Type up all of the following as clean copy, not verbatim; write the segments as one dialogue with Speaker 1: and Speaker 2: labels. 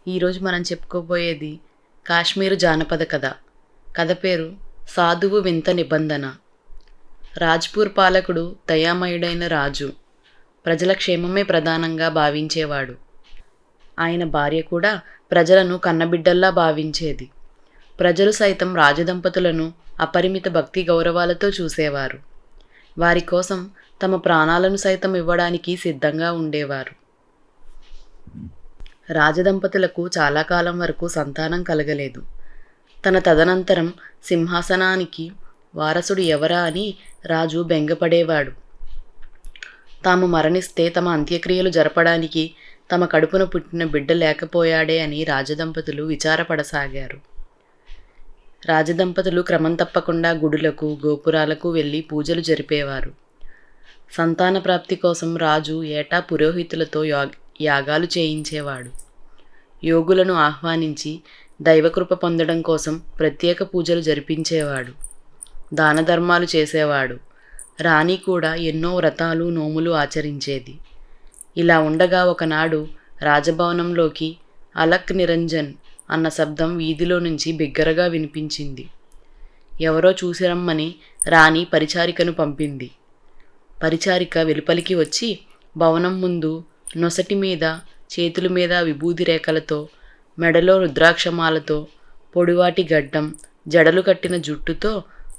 Speaker 1: ఈరోజు మనం చెప్పుకోబోయేది కాశ్మీరు జానపద కథ. కథ పేరు సాధువు వింత నిబంధన. రాజ్పూర్ పాలకుడు దయామయుడైన రాజు. ప్రజల క్షేమమే ప్రధానంగా భావించేవాడు. ఆయన భార్య కూడా ప్రజలను కన్నబిడ్డల్లా భావించేది. ప్రజలు సైతం రాజదంపతులను అపరిమిత భక్తి గౌరవాలతో చూసేవారు. వారి కోసం తమ ప్రాణాలను సైతం ఇవ్వడానికి సిద్ధంగా ఉండేవారు. రాజదంపతులకు చాలా కాలం వరకు సంతానం కలగలేదు. తన తదనంతరం సింహాసనానికి వారసుడు ఎవరా అని రాజు బెంగపడేవాడు. తాము మరణిస్తే తమ అంత్యక్రియలు జరపడానికి తమ కడుపున పుట్టిన బిడ్డ లేకపోయాడే అని రాజదంపతులు విచారపడసాగారు. రాజదంపతులు క్రమం తప్పకుండా గుడులకు, గోపురాలకు వెళ్ళి పూజలు జరిపేవారు. సంతాన ప్రాప్తి కోసం రాజు ఏటా పురోహితులతో యాగాలు చేయించేవాడు. యోగులను ఆహ్వానించి దైవకృప పొందడం కోసం ప్రత్యేక పూజలు జరిపించేవాడు. దాన ధర్మాలు చేసేవాడు. రాణి కూడా ఎన్నో వ్రతాలు, నోములు ఆచరించేది. ఇలా ఉండగా ఒకనాడు రాజభవనంలోకి అలక్ నిరంజన్ అన్న శబ్దం వీధిలో నుంచి బిగ్గరగా వినిపించింది. ఎవరో చూసి రమ్మని రాణి పరిచారికను పంపింది. పరిచారిక వెలుపలికి వచ్చి భవనం ముందు నొసటి మీద, చేతుల మీద విభూది రేఖలతో, మెడలో రుద్రాక్షమాలతో, పొడివాటి గడ్డం, జడలు కట్టిన జుట్టుతో,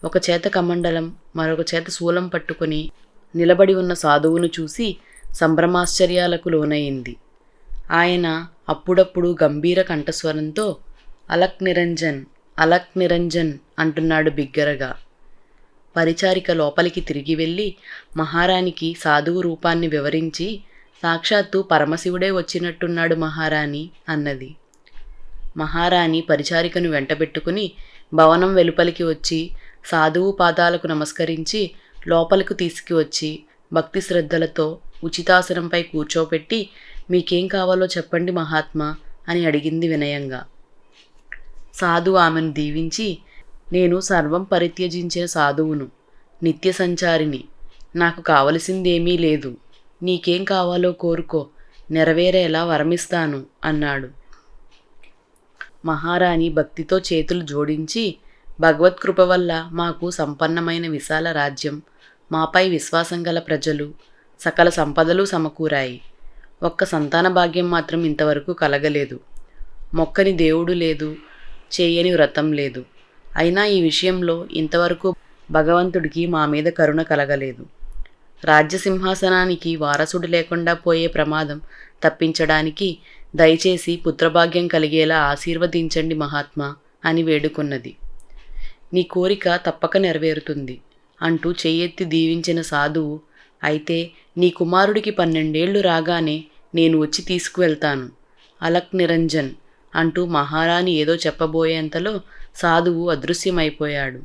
Speaker 1: ఒక చేత కమండలం, మరొక చేత శూలం పట్టుకొని నిలబడి ఉన్న సాధువును చూసి సంభ్రమాశ్చర్యాలకు లోనయింది. ఆయన అప్పుడప్పుడు గంభీర కంఠస్వరంతో అలక్ నిరంజన్, అలక్ నిరంజన్ అంటున్నాడు బిగ్గరగా. పరిచారిక లోపలికి తిరిగి వెళ్ళి మహారాణికి సాధువు రూపాన్ని వివరించి, సాక్షాత్తు పరమశివుడే వచ్చినట్టున్నాడు మహారాణి అన్నది. మహారాణి పరిచారికను వెంటబెట్టుకుని భవనం వెలుపలికి వచ్చి సాధువు పాదాలకు నమస్కరించి లోపలికి తీసుకువచ్చి భక్తి శ్రద్ధలతో ఉచితాసనంపై కూర్చోపెట్టి, మీకేం కావాలో చెప్పండి మహాత్మా అని అడిగింది వినయంగా. సాధువు ఆమెను దీవించి, నేను సర్వం పరిత్యజించిన సాధువును, నిత్య సంచారిని. నాకు కావలసిందేమీ లేదు. నీకేం కావాలో కోరుకో, నెరవేరేలా వరమిస్తాను అన్నాడు. మహారాణి భక్తితో చేతులు జోడించి, భగవత్కృప వల్ల మాకు సంపన్నమైన విశాల రాజ్యం, మాపై విశ్వాసం గల ప్రజలు, సకల సంపదలు సమకూరాయి. ఒక్క సంతాన భాగ్యం మాత్రం ఇంతవరకు కలగలేదు. మొక్కని దేవుడు లేదు, చేయని వ్రతం లేదు. అయినా ఈ విషయంలో ఇంతవరకు భగవంతుడికి మా మీద కరుణ కలగలేదు. రాజ్యసింహాసనానికి వారసుడు లేకుండా పోయే ప్రమాదం తప్పించడానికి దయచేసి పుత్రభాగ్యం కలిగేలా ఆశీర్వదించండి మహాత్మా అని వేడుకున్నది. నీ కోరిక తప్పక నెరవేరుతుంది అంటూ చెయ్యెత్తి దీవించిన సాధువు, అయితే నీ కుమారుడికి 12 ఏళ్లు రాగానే నేను వచ్చి తీసుకువెళ్తాను, అలక్ నిరంజన్ అంటూ మహారాణి ఏదో చెప్పబోయేంతలో సాధువు అదృశ్యమైపోయాడు.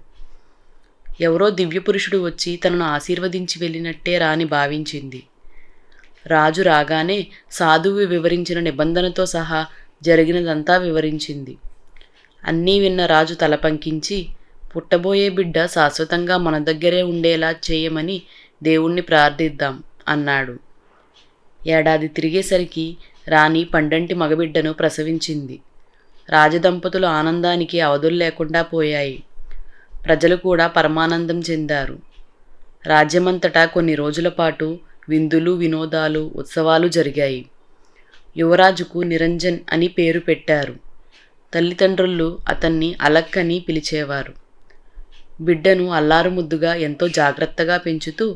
Speaker 1: ఎవరో దివ్యపురుషుడు వచ్చి తనను ఆశీర్వదించి వెళ్ళినట్టే రాణి భావించింది. రాజు రాగానే సాధువు వివరించిన నిబంధనతో సహా జరిగినదంతా వివరించింది. అన్నీ విన్న రాజు తల పంకించి, పుట్టబోయే బిడ్డ శాశ్వతంగా మన దగ్గరే ఉండేలా చేయమని దేవుణ్ణి ప్రార్థిద్దాం అన్నాడు. ఏడాది తిరిగేసరికి రాణి పండంటి మగబిడ్డను ప్రసవించింది. రాజదంపతుల ఆనందానికి అవధులు లేకుండా పోయాయి. ప్రజలు కూడా పరమానందం చెందారు. రాజ్యమంతటా కొన్ని రోజుల పాటు విందులు, వినోదాలు, ఉత్సవాలు జరిగాయి. యువరాజుకు నిరంజన్ అని పేరు పెట్టారు. తల్లిదండ్రులు అతన్ని అలక్ అని పిలిచేవారు. బిడ్డను అల్లారు ముద్దుగా ఎంతో జాగ్రత్తగా పెంచుతూ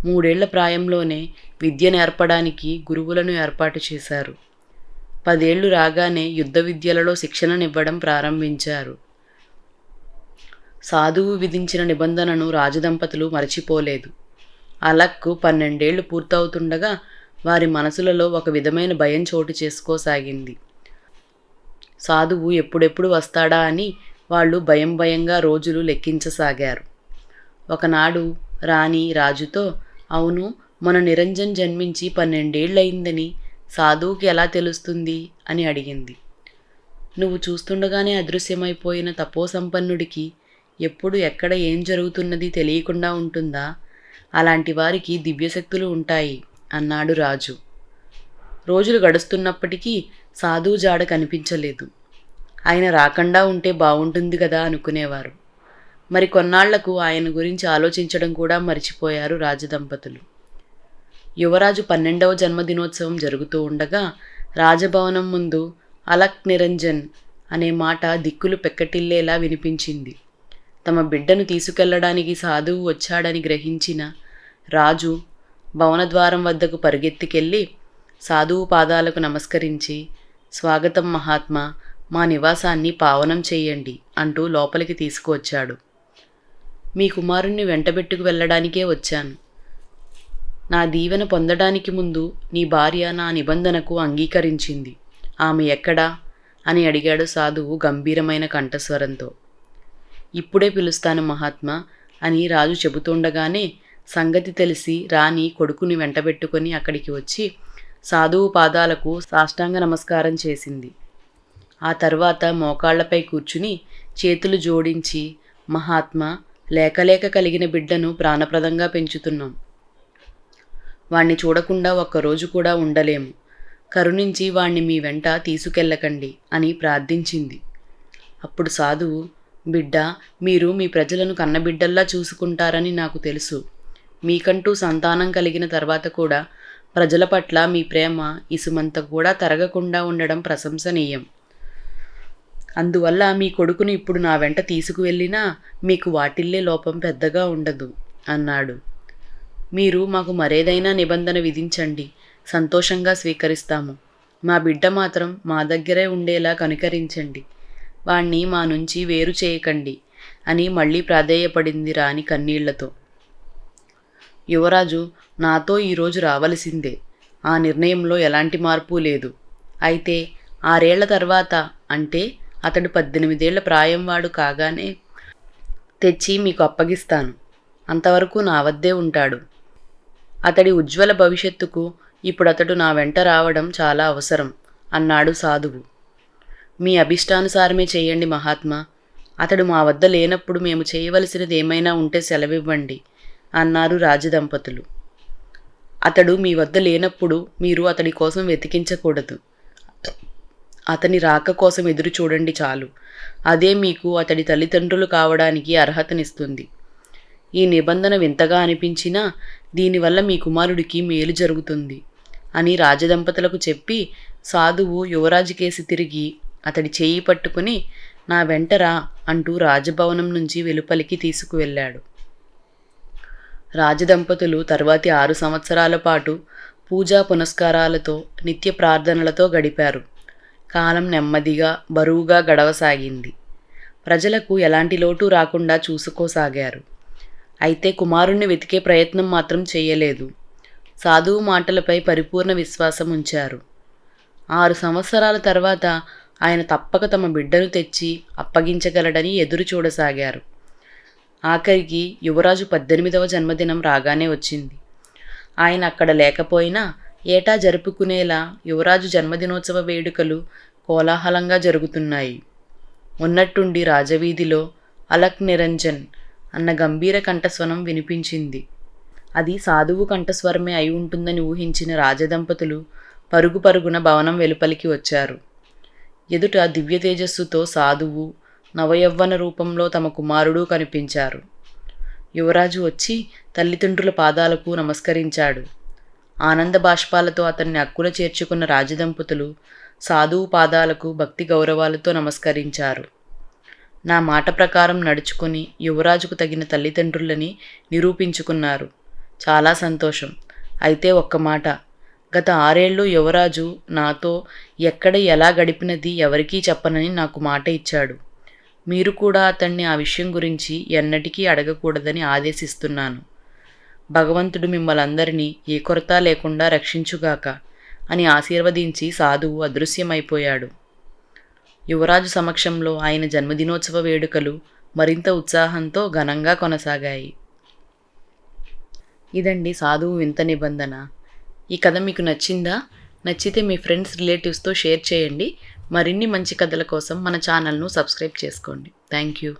Speaker 1: 3 ఏళ్ల ప్రాయంలోనే విద్య నేర్పడానికి గురువులను ఏర్పాటు చేశారు. 10 ఏళ్లు రాగానే యుద్ధ విద్యలలో శిక్షణనివ్వడం ప్రారంభించారు. సాధువు విధించిన నిబంధనను రాజదంపతులు మరచిపోలేదు. అలక్కు 12 ఏళ్లు పూర్తవుతుండగా వారి మనసులలో ఒక విధమైన భయం చోటు చేసుకోసాగింది. సాధువు ఎప్పుడెప్పుడు వస్తాడా అని వాళ్ళు భయంగా రోజులు లెక్కించసాగారు. ఒకనాడు రాణి రాజుతో, అవును, మన నిరంజన్ జన్మించి 12 ఏళ్లయిందని సాధువుకి ఎలా తెలుస్తుంది అని అడిగింది. నువ్వు చూస్తుండగానే అదృశ్యమైపోయిన తపోసంపన్నుడికి ఎప్పుడు ఎక్కడ ఏం జరుగుతున్నది తెలియకుండా ఉంటుందా? అలాంటి వారికి దివ్యశక్తులు ఉంటాయి అన్నాడు రాజు. రోజులు గడుస్తున్నప్పటికీ సాధువు జాడ కనిపించలేదు. ఆయన రాకుండా ఉంటే బావుంటుంది కదా అనుకునేవారు. మరి కొన్నాళ్లకు ఆయన గురించి ఆలోచించడం కూడా మర్చిపోయారు రాజదంపతులు. యువరాజు 12వ జన్మదినోత్సవం జరుగుతూ ఉండగా రాజభవనం ముందు అలక్ నిరంజన్ అనే మాట దిక్కులు పెక్కటిల్లేలా వినిపించింది. తమ బిడ్డను తీసుకెళ్లడానికి సాధువు వచ్చాడని గ్రహించిన రాజు భవనద్వారం వద్దకు పరిగెత్తికెళ్ళి సాధువు పాదాలకు నమస్కరించి, స్వాగతం మహాత్మా, మా నివాసాన్ని పావనం చెయ్యండి అంటూ లోపలికి తీసుకువచ్చాడు. మీ కుమారుణ్ణి వెంటబెట్టుకు వెళ్ళడానికే వచ్చాను. నా దీవెన పొందడానికి ముందు నీ భార్య నా నిబంధనకు అంగీకరించింది. ఆమె ఎక్కడా అని అడిగాడు సాధువు గంభీరమైన కంఠస్వరంతో. ఇప్పుడే పిలుస్తాను మహాత్మా అని రాజు చెబుతుండగానే సంగతి తెలిసి రాణి కొడుకుని వెంటబెట్టుకొని అక్కడికి వచ్చి సాధువు పాదాలకు సాష్టాంగ నమస్కారం చేసింది. ఆ తర్వాత మోకాళ్లపై కూర్చుని చేతులు జోడించి, మహాత్మా, లేకలేక కలిగిన బిడ్డను ప్రాణప్రదంగా పెంచుతున్నాం. వాణ్ణి చూడకుండా ఒక్కరోజు కూడా ఉండలేము. కరుణించి వాణ్ణి మీ వెంట తీసుకెళ్ళకండి అని ప్రార్థించింది. అప్పుడు సాధువు, బిడ్డ, మీరు మీ ప్రజలను కన్నబిడ్డల్లా చూసుకుంటారని నాకు తెలుసు. మీకంటూ సంతానం కలిగిన తర్వాత కూడా ప్రజల పట్ల మీ ప్రేమ ఇసుమంత కూడా తరగకుండా ఉండడం ప్రశంసనీయం. అందువల్ల మీ కొడుకును ఇప్పుడు నా వెంట తీసుకువెళ్ళినా మీకు వాటిల్లే లోపం పెద్దగా ఉండదు అన్నాడు. మీరు మాకు మరేదైనా నిబంధన విధించండి, సంతోషంగా స్వీకరిస్తాము. మా బిడ్డ మాత్రం మా దగ్గరే ఉండేలా కనికరించండి. వాణ్ణి మా నుంచి వేరు చేయకండి అని మళ్ళీ ప్రాధేయపడింది రాణి కన్నీళ్లతో. యువరాజు, నాతో ఈరోజు రావలసిందే. ఆ నిర్ణయంలో ఎలాంటి మార్పు లేదు. అయితే 6 ఏళ్ల తర్వాత, అంటే అతడు 18 ఏళ్ల ప్రాయం వాడు కాగానే తెచ్చి మీకు అప్పగిస్తాను. అంతవరకు నా వద్దే ఉంటాడు. అతడి ఉజ్వల భవిష్యత్తుకు ఇప్పుడు అతడు నా వెంట రావడం చాలా అవసరం అన్నాడు సాధువు. మీ అభిష్టానుసారమే చేయండి మహాత్మా. అతడు మా వద్ద లేనప్పుడు మేము చేయవలసినది ఏమైనా ఉంటే సెలవివ్వండి అన్నారు రాజదంపతులు. అతడు మీ వద్ద లేనప్పుడు మీరు అతడి కోసం వెతికించకూడదు. అతని రాక కోసం ఎదురు చూడండి చాలు. అదే మీకు అతడి తల్లిదండ్రులు కావడానికి అర్హతనిస్తుంది. ఈ నిబంధన వింతగా అనిపించినా దీనివల్ల మీ కుమారుడికి మేలు జరుగుతుంది అని రాజదంపతులకు చెప్పి సాధువు యువరాజు కేసి తిరిగి అతడి చేయి పట్టుకుని నా వెంటరా అంటూ రాజభవనం నుంచి వెలుపలికి తీసుకువెళ్ళాడు. రాజదంపతులు తరువాతి 6 సంవత్సరాల పాటు పూజా పునస్కారాలతో నిత్య ప్రార్థనలతో గడిపారు. కాలం నెమ్మదిగా బరువుగా గడవసాగింది. ప్రజలకు ఎలాంటి లోటు రాకుండా చూసుకోసాగారు. అయితే కుమారుణ్ణి వెతికే ప్రయత్నం మాత్రం చేయలేదు. సాధువు మాటలపై పరిపూర్ణ విశ్వాసం ఉంచారు. 6 సంవత్సరాల తర్వాత ఆయన తప్పక తమ బిడ్డను తెచ్చి అప్పగించగలడని ఎదురు చూడసాగారు. ఆఖరికి యువరాజు 18వ జన్మదినం రాగానే వచ్చింది. ఆయన అక్కడ లేకపోయినా ఏటా జరుపుకునేలా యువరాజు జన్మదినోత్సవ వేడుకలు కోలాహలంగా జరుగుతున్నాయి. ఉన్నట్టుండి రాజవీధిలో అలక్ నిరంజన్ అన్న గంభీర కంఠస్వరం వినిపించింది. అది సాధువు కంఠస్వరమే అయి ఉంటుందని ఊహించిన రాజదంపతులు పరుగు పరుగున భవనం వెలుపలికి వచ్చారు. ఎదుట దివ్య తేజస్సుతో సాధువు, నవయవ్వన రూపంలో తమ కుమారుడు కనిపించారు. యువరాజు వచ్చి తల్లిదండ్రుల పాదాలకు నమస్కరించాడు. ఆనంద బాష్పాలతో అతన్ని అక్కున చేర్చుకున్న రాజదంపతులు సాధువు పాదాలకు భక్తి గౌరవాలతో నమస్కరించారు. నా మాట ప్రకారం నడుచుకుని యువరాజుకు తగిన తల్లిదండ్రులని నిరూపించుకున్నారు. చాలా సంతోషం. అయితే ఒక్క మాట, గత 6 ఏళ్ళు యువరాజు నాతో ఎక్కడ ఎలా గడిపినది ఎవరికీ చెప్పనని నాకు మాట ఇచ్చాడు. మీరు కూడా అతన్ని ఆ విషయం గురించి ఎన్నటికీ అడగకూడదని ఆదేశిస్తున్నాను. భగవంతుడు మిమ్మల్ందరినీ ఏ కొరత లేకుండా రక్షించుగాక అని ఆశీర్వదించి సాధువు అదృశ్యమైపోయాడు. యువరాజు సమక్షంలో ఆయన జన్మదినోత్సవ వేడుకలు మరింత ఉత్సాహంతో ఘనంగా కొనసాగాయి. ఇదండి సాధువు వింత నిబంధన. ఈ కథ మీకు నచ్చిందా? నచ్చితే మీ ఫ్రెండ్స్, రిలేటివ్స్తో షేర్ చేయండి. మరిన్ని మంచి కథల కోసం మన ఛానల్ను సబ్స్క్రైబ్ చేసుకోండి. Thank you.